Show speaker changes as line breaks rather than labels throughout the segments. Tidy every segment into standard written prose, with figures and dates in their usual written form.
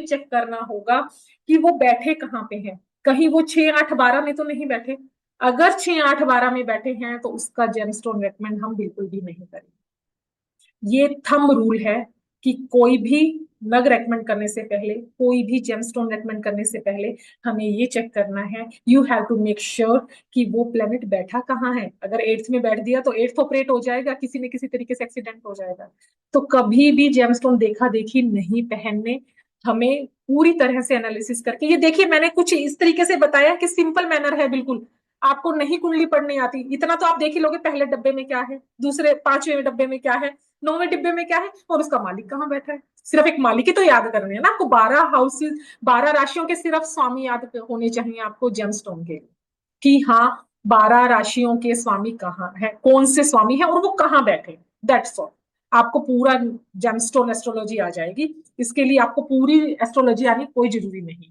Check करना होगा कि वो बैठे कहाँ पे हैं। कहीं वो 6 8 12 में तो नहीं बैठे। अगर 6 8 12 में बैठे हैं तो उसका जेमस्टोन रेकमेंड हम बिल्कुल भी नहीं करेंगे। ये थंब रूल है कि कोई भी नग रेकमेंड करने से पहले, कोई भी जेमस्टोन रेकमेंड करने से पहले हमें ये चेक करना है, you have to make sure कि वो प्लेनेट बैठा कहाँ है। अगर एट्थ में बैठ दिया तो एट्थ ऑपरेट हो जाएगा, किसी न किसी तरीके से एक्सीडेंट हो जाएगा। तो कभी भी जेमस्टोन देखा देखी नहीं पहनने। हमें पूरी तरह से एनालिसिस करके, ये देखिए मैंने कुछ इस तरीके से बताया कि सिंपल मैनर है बिल्कुल। आपको नहीं कुंडली पढ़नी आती इतना तो आप देख ही लोगे, पहले डब्बे में क्या है, दूसरे 5वें डब्बे में क्या है, 9वें डिब्बे में क्या है, और उसका मालिक कहाँ बैठा है। सिर्फ एक मालिक ही तो याद करने है ना आपको। 12 हाउसेस, 12 राशियों के सिर्फ स्वामी याद होने चाहिए आपको जेमस्टोन के, कि हाँ 12 राशियों के स्वामी कहाँ है, कौन से स्वामी है और वो कहाँ बैठे। That's all. आपको पूरा जेमस्टोन एस्ट्रोलॉजी आ जाएगी। इसके लिए आपको पूरी एस्ट्रोलॉजी आनी कोई जरूरी नहीं।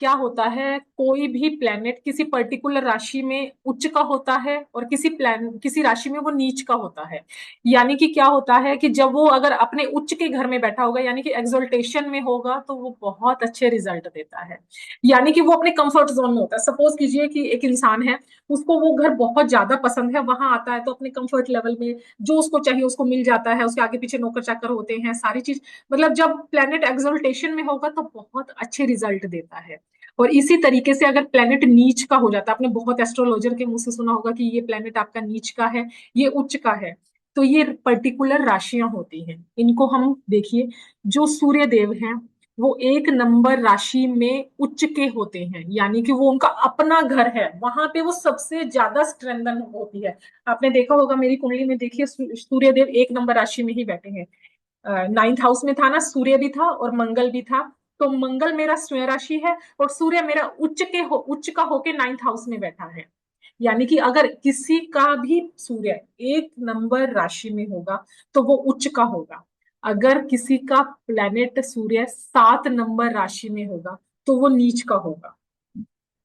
क्या होता है, कोई भी प्लेनेट किसी पर्टिकुलर राशि में उच्च का होता है और किसी राशि में वो नीच का होता है। यानी कि क्या होता है कि जब वो अगर अपने उच्च के घर में बैठा होगा, यानी कि एक्सोल्टेशन में होगा, तो वो बहुत अच्छे रिजल्ट देता है। यानी कि वो अपने कंफर्ट जोन में होता है। सपोज कीजिए कि एक इंसान है, उसको वो घर बहुत ज्यादा पसंद है, वहां आता है तो अपने कंफर्ट लेवल में जो उसको चाहिए उसको मिल जाता है, उसके आगे पीछे नौकर चाकर होते हैं, सारी चीज। मतलब जब प्लेनेट एक्सोल्टेशन में होगा तो बहुत अच्छे रिजल्ट देता है। और इसी तरीके से अगर प्लेनेट नीच का हो जाता है, आपने बहुत एस्ट्रोलॉजर के मुंह से सुना होगा कि ये प्लेनेट आपका नीच का है, ये उच्च का है। तो ये पर्टिकुलर राशियां होती हैं, इनको हम देखिए। जो सूर्य देव हैं वो 1 नंबर राशि में उच्च के होते हैं, यानी कि वो उनका अपना घर है, वहां पे वो सबसे ज्यादा स्ट्रेंथन होती है। आपने देखा होगा मेरी कुंडली में, देखिए सूर्य देव 1 नंबर राशि में ही बैठे हैं। 9th हाउस में था ना, सूर्य भी था और मंगल भी था। तो मंगल मेरा स्वयं राशि है और सूर्य मेरा उच्च का होके 9th हाउस में बैठा है। यानी कि अगर किसी का भी सूर्य 1 नंबर राशि में होगा तो वो उच्च का होगा। अगर किसी का प्लेनेट सूर्य 7 नंबर राशि में होगा तो वो नीच का होगा।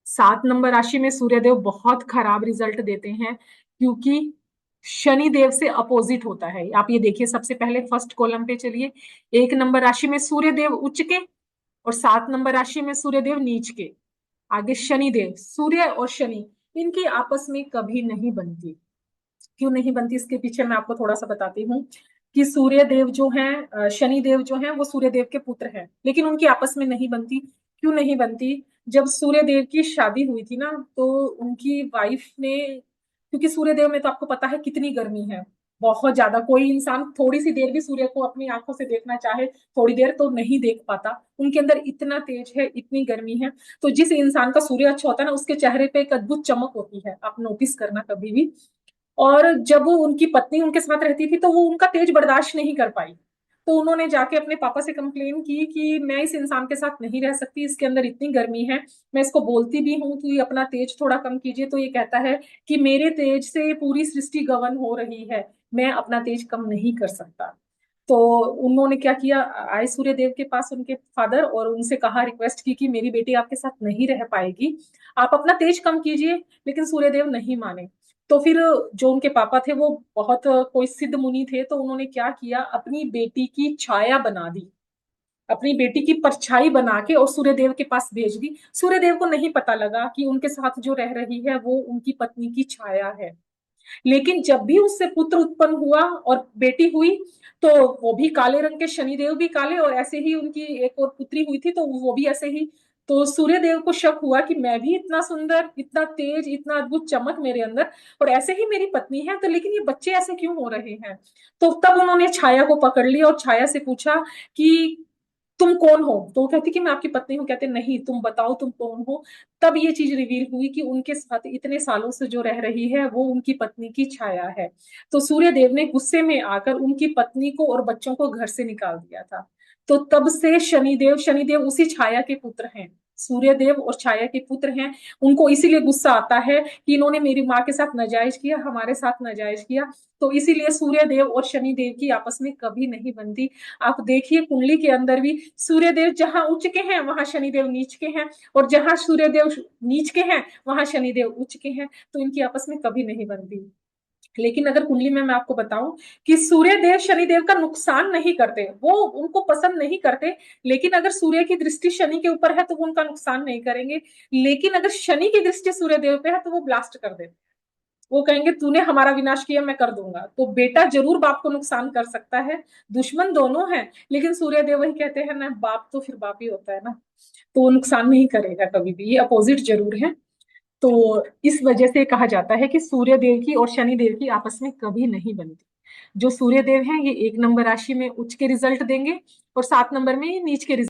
7 नंबर राशि में सूर्यदेव बहुत खराब रिजल्ट देते हैं, क्योंकि शनि देव से अपोजिट होता है। आप ये देखिए, सबसे पहले फर्स्ट कॉलम पे चलिए। 1 नंबर राशि में सूर्य देव उच्च के और 7 नंबर राशि में सूर्य देव नीच के। आगे शनि देव, सूर्य और शनि इनकी आपस में कभी नहीं बनती। क्यों नहीं बनती, इसके पीछे मैं आपको थोड़ा सा बताती हूँ। कि सूर्य देव जो हैं, शनि देव जो हैं वो सूर्य देव के पुत्र हैं, लेकिन उनकी आपस में नहीं बनती। क्यों नहीं बनती? जब सूर्य देव की शादी हुई थी ना, तो उनकी वाइफ ने, क्योंकि सूर्य देव में तो आपको पता है कितनी गर्मी है, बहुत ज्यादा। कोई इंसान थोड़ी सी देर भी सूर्य को अपनी आंखों से देखना चाहे, थोड़ी देर तो नहीं देख पाता, उनके अंदर इतना तेज है, इतनी गर्मी है। तो जिस इंसान का सूर्य अच्छा होता है ना, उसके चेहरे पे एक अद्भुत चमक होती है, आप नोटिस करना कभी भी। और जब वो उनकी पत्नी उनके साथ रहती थी तो वो उनका तेज बर्दाश्त नहीं कर पाई। तो उन्होंने जाके अपने पापा से कंप्लेन की कि मैं इस इंसान के साथ नहीं रह सकती, इसके अंदर इतनी गर्मी है। मैं इसको बोलती भी हूँ कि अपना तेज थोड़ा कम कीजिए, तो ये कहता है कि मेरे तेज से पूरी सृष्टि गवन हो रही है, मैं अपना तेज कम नहीं कर सकता। तो उन्होंने क्या किया, आए सूर्य देव के पास उनके फादर, और उनसे कहा, रिक्वेस्ट की कि मेरी बेटी आपके साथ नहीं रह पाएगी, आप अपना तेज कम कीजिए। लेकिन सूर्य देव नहीं माने। तो फिर जो उनके पापा थे वो बहुत कोई सिद्ध मुनि थे, तो उन्होंने क्या किया, अपनी बेटी की छाया बना दी, अपनी बेटी की परछाई बना के और सूर्यदेव के पास भेज दी। सूर्यदेव को नहीं पता लगा कि उनके साथ जो रह रही है वो उनकी पत्नी की छाया है। लेकिन जब भी उससे पुत्र उत्पन्न हुआ और बेटी हुई, तो वो भी काले रंग के, शनिदेव भी काले, और ऐसे ही उनकी एक और पुत्री हुई थी तो वो भी ऐसे ही। तो सूर्य देव को शक हुआ कि मैं भी इतना सुंदर, इतना तेज, इतना अद्भुत चमक मेरे अंदर, और ऐसे ही मेरी पत्नी है, तो लेकिन ये बच्चे ऐसे क्यों हो रहे हैं। तो तब उन्होंने छाया को पकड़ लिया और छाया से पूछा कि तुम कौन हो। तो वो कहती कि मैं आपकी पत्नी हूँ। कहते नहीं, तुम बताओ तुम कौन हो। तब ये चीज रिवील हुई कि उनके साथ इतने सालों से जो रह रही है वो उनकी पत्नी की छाया है। तो सूर्य देव ने गुस्से में आकर उनकी पत्नी को और बच्चों को घर से निकाल दिया था। तो तब से शनिदेव, शनिदेव उसी छाया के पुत्र हैं, सूर्य देव और छाया के पुत्र हैं। उनको इसीलिए गुस्सा आता है कि इन्होंने मेरी माँ के साथ नाजायज किया, हमारे साथ नाजायज किया। तो इसीलिए सूर्य देव और शनि देव की आपस में कभी नहीं बनती। आप देखिए कुंडली के अंदर भी सूर्य देव जहां उच्च के हैं वहां शनिदेव नीच के हैं, और जहां सूर्य देव नीच के हैं वहां शनिदेव उच्च के हैं, तो इनकी आपस में कभी नहीं बनती। लेकिन अगर कुंडली में मैं आपको बताऊं कि सूर्य देव शनि देव का नुकसान नहीं करते, वो उनको पसंद नहीं करते, लेकिन अगर सूर्य की दृष्टि शनि के ऊपर है तो वो उनका नुकसान नहीं करेंगे, लेकिन अगर शनि की दृष्टि सूर्य देव पे है तो वो ब्लास्ट कर देते, वो कहेंगे तूने हमारा विनाश किया, मैं कर दूंगा। तो बेटा जरूर बाप को नुकसान कर सकता है, दुश्मन दोनों हैं, लेकिन सूर्य देव वही कहते हैं ना, बाप तो फिर बाप ही होता है ना, तो वो नुकसान नहीं करेगा कभी भी, ये अपोजिट जरूर है। तो इस वजह से कहा जाता है कि सूर्य देव की और शनि देव की आपस में कभी नहीं बनती। जो सूर्य देव हैं ये 1 नंबर राशि में उच्च के रिजल्ट देंगे, और 7 नंबर में ये नीच के रिजल्ट